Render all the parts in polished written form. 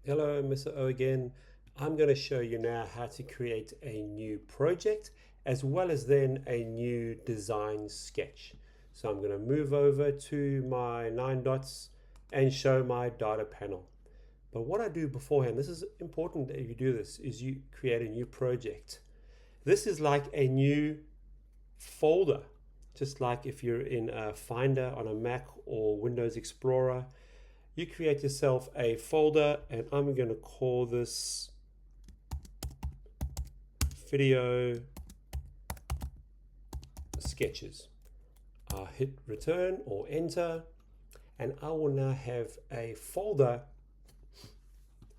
Hello, Mr. O again. I'm going to show you now how to create a new project as well as then a new design sketch. So I'm going to move over to my 9 dots and show my data panel. But what I do beforehand, this is important that you do this, is you create a new project. This is like a new folder, just like if you're in a Finder on a Mac or Windows Explorer. You create yourself a folder, and I'm going to call this video sketches. I'll hit return or enter, and I will now have a folder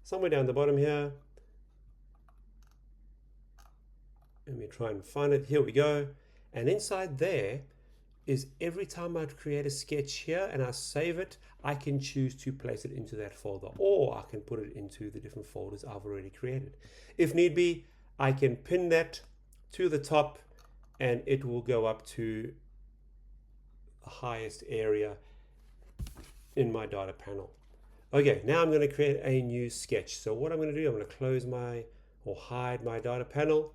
somewhere down the bottom here. Let me try and find it. Here we go. And inside there is every time I create a sketch here and I save it, I can choose to place it into that folder, or I can put it into the different folders I've already created. If need be, I can pin that to the top and it will go up to the highest area in my data panel. Okay, now I'm going to create a new sketch. So what I'm going to do, I'm going to close my or hide my data panel,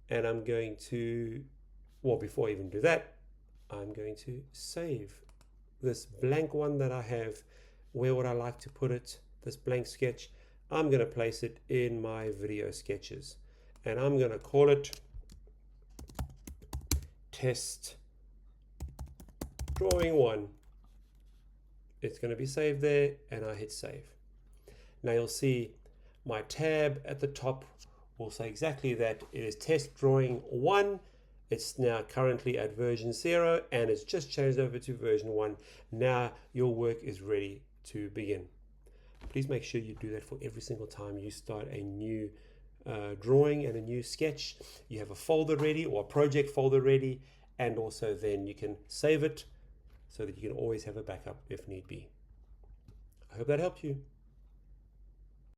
and I'm going to, well, before I even do that, I'm going to save this blank one that I have. Where would I like to put it? This blank sketch. I'm going to place it in my video sketches, and I'm going to call it test drawing 1. It's going to be saved there, and I hit save. Now you'll see my tab at the top will say exactly that. It is test drawing 1. It's now currently at version 0 and it's just changed over to version 1. Now your work is ready to begin. Please make sure you do that for every single time you start a new drawing and a new sketch. You have a folder ready or a project folder ready, and also then you can save it so that you can always have a backup if need be. I hope that helped you.